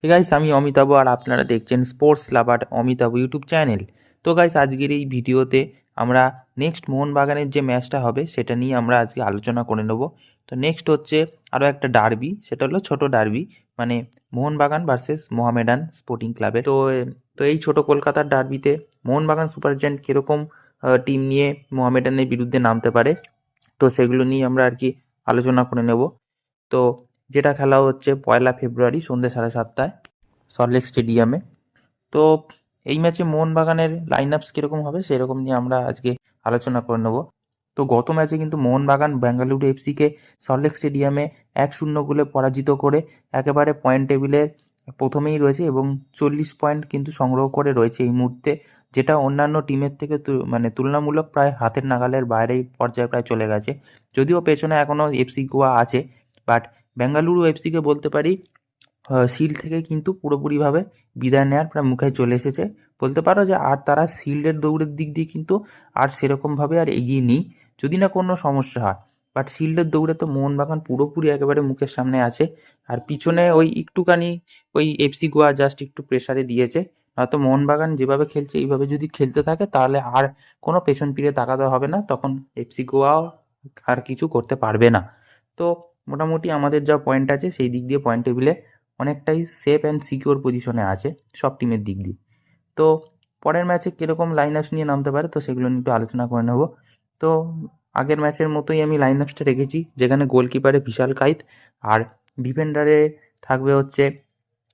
Guys, আমি অমিতাভ আর আপনারা দেখছেন স্পোর্টস লাভার অমিতাভ ইউটিউব চ্যানেল। তো গাইস, আজকের এই ভিডিওতে আমরা নেক্সট মোহনবাগানের যে ম্যাচটা হবে সেটা নিয়ে আমরা আজকে আলোচনা করে নেব। তো নেক্সট হচ্ছে আরও একটা ডার্বি, সেটা হলো ছোট ডার্বি, মানে মোহনবাগান ভার্সেস মোহামেডান স্পোর্টিং ক্লাবে। তো এই ছোট কলকাতার ডার্বিতে মোহনবাগান সুপার জায়ান্ট কীরকম টিম নিয়ে মোহামেডানের বিরুদ্ধে নামতে পারে, তো সেগুলো নিয়ে আমরা আর কি আলোচনা করে নেব। তো যেটা খেলা হচ্ছে 1 ফেব্রুয়ারি সন্ধ্যে 7:30টায় সল্টলেক স্টেডিয়ামে। তো এই ম্যাচে মোহনবাগানের লাইন আপস কীরকম হবে সেরকম নিয়ে আমরা আজকে আলোচনা করে নেব। তো গত ম্যাচে কিন্তু মোহনবাগান বেঙ্গালুরু এফসিকে সল্টলেক স্টেডিয়ামে 1-0 গোলে পরাজিত করে একেবারে পয়েন্ট টেবিলের প্রথমেই রয়েছে এবং 40 পয়েন্ট কিন্তু সংগ্রহ করে রয়েছে এই মুহূর্তে, যেটা অন্যান্য টিমের থেকে মানে তুলনামূলক প্রায় হাতের নাগালের বাইরেই পর্যায়ে প্রায় চলে গেছে। যদিও পেছনে এখনও এফসি গোয়া আছে, বাট বেঙ্গালুরু এফসিকে বলতে পারি শিল্ড থেকে কিন্তু পুরোপুরিভাবে বিদায় নেওয়ার প্রায় মুখে চলে এসেছে। বলতে পারো যে আর তারা শিল্ডের দৌড়ের দিক দিয়ে কিন্তু আর সেরকমভাবে আর এগিয়ে নেই, যদি না কোনো সমস্যা হয়। বাট শিল্ডের দৌড়ে তো মোহনবাগান পুরোপুরি একেবারে মুখের সামনে আছে। আর পিছনে ওই একটুখানি ওই এফসি গোয়া জাস্ট একটু প্রেসারে দিয়েছে, নয়তো মোহনবাগান যেভাবে খেলছে এইভাবে যদি খেলতে থাকে তাহলে আর কোনো পেছন ফিরে তাকাতে হবে না, তখন এফসি গোয়াও আর কিছু করতে পারবে না। তো মোটামুটি আমাদের যা পয়েন্ট আছে সেই দিক দিয়ে পয়েন্ট টেবিলে অনেকটাই সেফ অ্যান্ড সিকিওর পজিশনে আছে সব টিমের দিক দিয়ে। তো পরের ম্যাচে কীরকম লাইন আপস নিয়ে নামতে পারে তো সেগুলো নিয়ে একটু আলোচনা করে নেব। তো আগের ম্যাচের মতোই আমি লাইন আপসটা রেখেছি, যেখানে গোলকিপারে বিশাল কাইত, আর ডিফেন্ডারে থাকবে হচ্ছে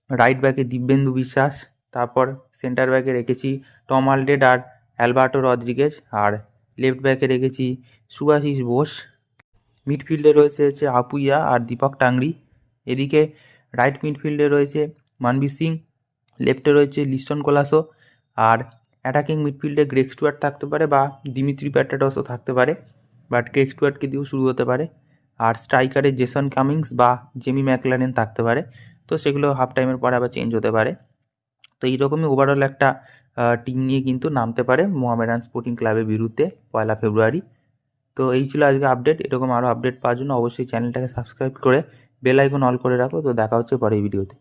রাইট ব্যাকে দিব্যেন্দু বিশ্বাস, তারপর সেন্টার ব্যাকে রেখেছি টম আলডেড আর অ্যালবার্টো রদ্রিগেজ, আর লেফট ব্যাকে রেখেছি সুভাশিস বোস। মিডফিল্ডে রয়েছে হচ্ছে আপুইয়া আর দীপক টাংরি। এদিকে রাইট মিডফিল্ডে রয়েছে মানবীর সিং, লেফটে রয়েছে লিস্টন কোলাসো, আর অ্যাটাকিং মিডফিল্ডে গ্রেগ স্টুয়ার্ট থাকতে পারে বা দিমিত্রি প্যাটাডসও থাকতে পারে, বাট গ্রেগ স্টুয়ার্টকে দিয়েও শুরু হতে পারে। আর স্ট্রাইকারে জেসন কামিংস বা জেমি ম্যাকলারেন থাকতে পারে, তো সেগুলো হাফ টাইমের পরে আবার চেঞ্জ হতে পারে। তো এইরকমই ওভারঅল একটা টিম নিয়ে কিন্তু নামতে পারে মোহামেডান স্পোর্টিং ক্লাবের বিরুদ্ধে 1 ফেব্রুয়ারি। তো এই ছিল আজকে আপডেট। এরকম আরও আপডেট পাওয়ার জন্য অবশ্যই চ্যানেলটাকে সাবস্ক্রাইব করে বেল আইকন অল করে রাখো। তো দেখা হচ্ছে পরের ভিডিওতে।